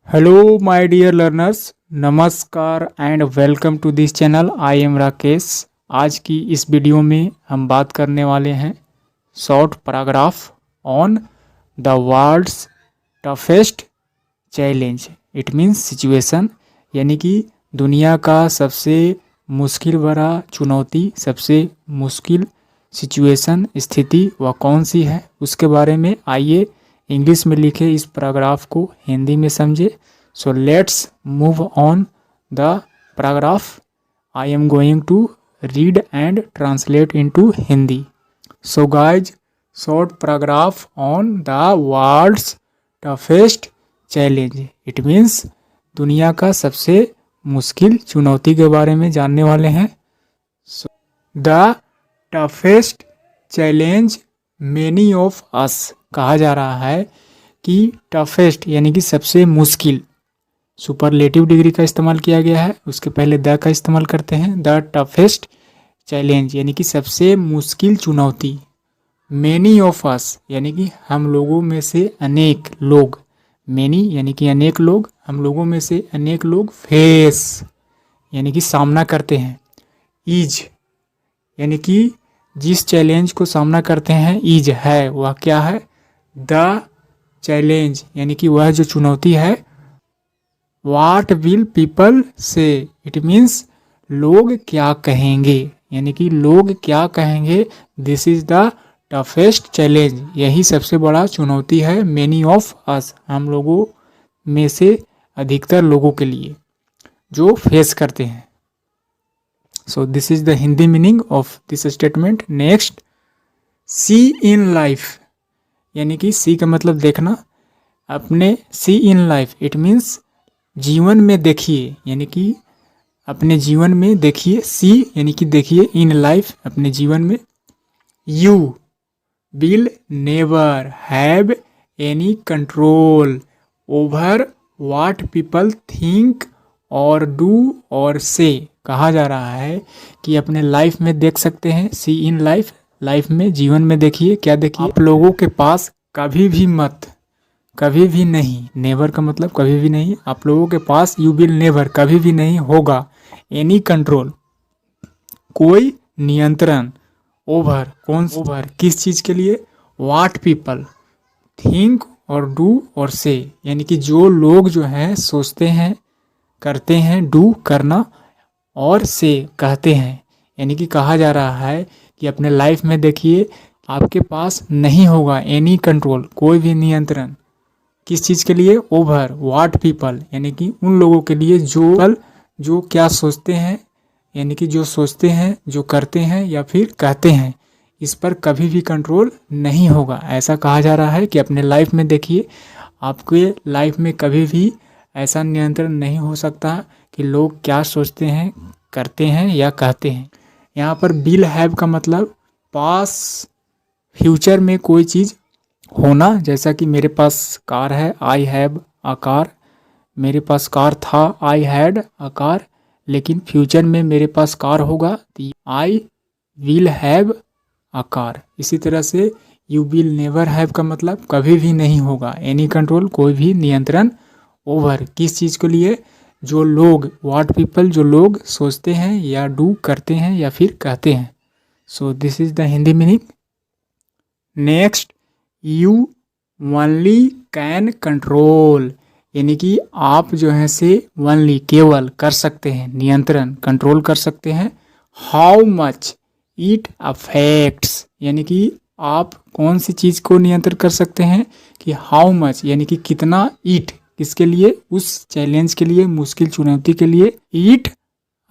Hello my dear learners, नमस्कार and welcome to this channel. I am Rakesh. आज की इस वीडियो में हम बात करने वाले हैं short paragraph on the world's toughest challenge. It means situation, यानी कि दुनिया का सबसे मुश्किल भरा चुनौती, सबसे मुश्किल सिचुएशन, स्थिति वह कौन सी है, उसके बारे में आइए इंग्लिश में लिखे इस पैराग्राफ को हिंदी में समझे। So let's move on the paragraph. I am going to read and translate into Hindi. So guys, short paragraph on the world's toughest challenge. It means दुनिया का सबसे मुश्किल चुनौती के बारे में जानने वाले हैं। The toughest challenge many of us. कहा जा रहा है कि टफेस्ट यानी कि सबसे मुश्किल, सुपरलेटिव डिग्री का इस्तेमाल किया गया है, उसके पहले द का इस्तेमाल करते हैं। द टफेस्ट चैलेंज यानी कि सबसे मुश्किल चुनौती। मेनी ऑफ अस यानी कि हम लोगों में से अनेक लोग, मेनी यानी कि अनेक लोग, हम लोगों में से अनेक लोग फेस यानी कि सामना करते हैं। ईज यानी कि जिस चैलेंज को सामना करते हैं, ईज है, वह क्या है? द चैलेंज यानी कि वह जो चुनौती है। वाट विल पीपल से, इट मीन्स लोग क्या कहेंगे, यानी कि लोग क्या कहेंगे। This is the toughest challenge, यही सबसे बड़ा चुनौती है। मेनी ऑफ अस, हम लोगों में से अधिकतर लोगों के लिए जो फेस करते हैं। So this is the Hindi meaning of this statement. Next, see in life यानी कि see का मतलब देखना, अपने see in life it means जीवन में देखिए, यानी कि अपने जीवन में देखिए। see यानी कि देखिए, in life अपने जीवन में। You will never have any control over what people think और डू और से। कहा जा रहा है कि अपने लाइफ में देख सकते हैं, सी इन लाइफ, लाइफ में, जीवन में देखिए। क्या देखिए? आप लोगों के पास कभी भी मत, कभी भी नहीं, नेवर का मतलब कभी भी नहीं, आप लोगों के पास यू विल नेवर, कभी भी नहीं होगा, एनी कंट्रोल, कोई नियंत्रण, ओवर, कौन सा ओवर, किस चीज़ के लिए? वाट पीपल थिंक और डू और से, यानी कि जो लोग जो हैं सोचते हैं, करते हैं, डू करना, और से कहते हैं। यानी कि कहा जा रहा है कि अपने लाइफ में देखिए, आपके पास नहीं होगा एनी कंट्रोल, कोई भी नियंत्रण, किस चीज़ के लिए? ओवर व्हाट पीपल, यानी कि उन लोगों के लिए जो क्या सोचते हैं, यानी कि जो सोचते हैं, जो करते हैं या फिर कहते हैं, इस पर कभी भी कंट्रोल नहीं होगा। ऐसा कहा जा रहा है कि अपने लाइफ में देखिए, आपके लाइफ में कभी भी ऐसा नियंत्रण नहीं हो सकता कि लोग क्या सोचते हैं, करते हैं या कहते हैं। यहाँ पर विल हैव का मतलब पास फ्यूचर में कोई चीज़ होना, जैसा कि मेरे पास कार है, आई हैव अ कार, मेरे पास कार था, आई हैड अ कार, लेकिन फ्यूचर में मेरे पास कार होगा तो I will have a car. इसी तरह से यू विल नेवर हैव का मतलब कभी भी नहीं होगा, एनी कंट्रोल, कोई भी नियंत्रण, ओवर, किस चीज़ के लिए? जो लोग, व्हाट पीपल, जो लोग सोचते हैं या डू करते हैं या फिर कहते हैं। So this is the Hindi meaning. Next, you only can control, यानी कि आप जो है से ओनली, केवल, कर सकते हैं, नियंत्रण, कंट्रोल कर सकते हैं। हाउ मच इट अफेक्ट्स, यानी कि आप कौन सी चीज़ को नियंत्रण कर सकते हैं कि हाउ मच यानी कि कितना, इट किसके लिए? उस चैलेंज के लिए, मुश्किल चुनौती के लिए। इट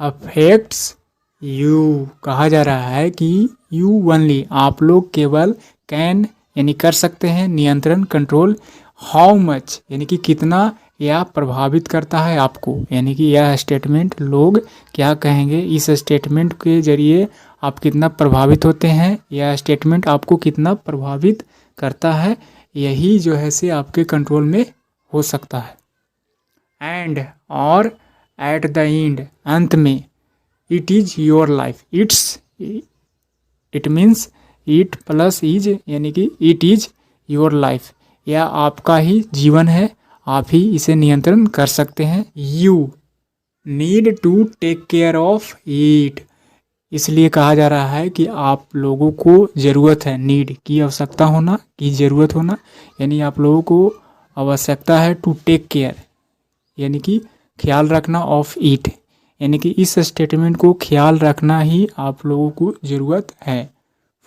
अफेक्ट्स यू, कहा जा रहा है कि यू ओनली, आप लोग केवल, कैन यानी कर सकते हैं, नियंत्रण, कंट्रोल, हाउ मच यानी कि कितना यह प्रभावित करता है आपको, यानी कि यह स्टेटमेंट लोग क्या कहेंगे, इस स्टेटमेंट के जरिए आप कितना प्रभावित होते हैं, यह स्टेटमेंट आपको कितना प्रभावित करता है, यही जो है से आपके कंट्रोल में हो सकता है। एंड और एट द एंड, अंत में, it is your life, it means it plus is, यानी कि इट इज योर लाइफ, यह आपका ही जीवन है, आप ही इसे नियंत्रण कर सकते हैं। You need to take care of it, इसलिए कहा जा रहा है कि आप लोगों को ज़रूरत है, नीड की आवश्यकता होना, की ज़रूरत होना, यानी आप लोगों को आवश्यकता है टू टेक केयर यानी कि ख्याल रखना ऑफ इट, यानी कि इस स्टेटमेंट को ख्याल रखना ही आप लोगों को ज़रूरत है।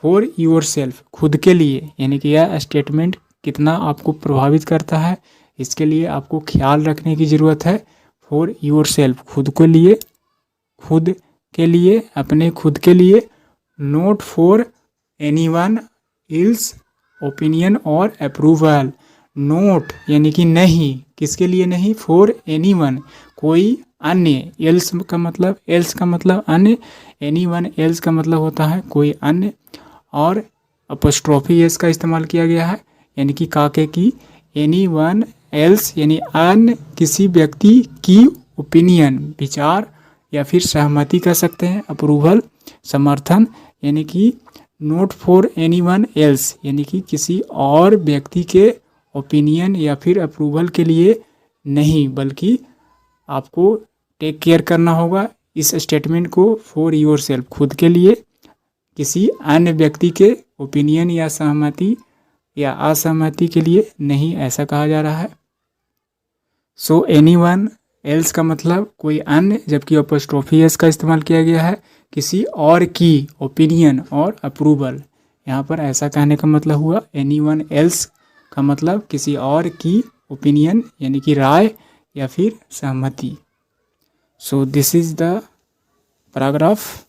फॉर योर सेल्फ, खुद के लिए, यानी कि यह स्टेटमेंट कितना आपको प्रभावित करता है इसके लिए आपको ख्याल रखने की ज़रूरत है। फॉर योर सेल्फ, खुद के लिए, खुद के लिए, अपने खुद के लिए। Note for anyone else opinion और अप्रूवल, नोट यानी कि नहीं, किसके लिए नहीं, फॉर एनीवन, कोई अन्य, एल्स का मतलब अन्य, एनीवन एल्स का मतलब होता है कोई अन्य, और अपोस्ट्रोफी एस का इस्तेमाल किया गया है यानी कि काके की, एनीवन एल्स यानी अन्य किसी व्यक्ति की ओपिनियन, विचार या फिर सहमति कह सकते हैं, अप्रूवल समर्थन, यानी कि नोट फॉर एनीवन एल्स यानी कि किसी और व्यक्ति के ओपिनियन या फिर अप्रूवल के लिए नहीं, बल्कि आपको टेक केयर करना होगा इस स्टेटमेंट को, फॉर योर सेल्फ, खुद के लिए, किसी अन्य व्यक्ति के ओपिनियन या सहमति या असहमति के लिए नहीं, ऐसा कहा जा रहा है। सो एनीवन एल्स का मतलब कोई अन्य, जबकि अपोस्ट्रोफी एस का इस्तेमाल किया गया है किसी और की ओपिनियन और अप्रूवल। यहाँ पर ऐसा कहने का मतलब हुआ, एनीवन एल्स का मतलब किसी और की ओपिनियन यानी कि राय या फिर सहमति। So this is the paragraph.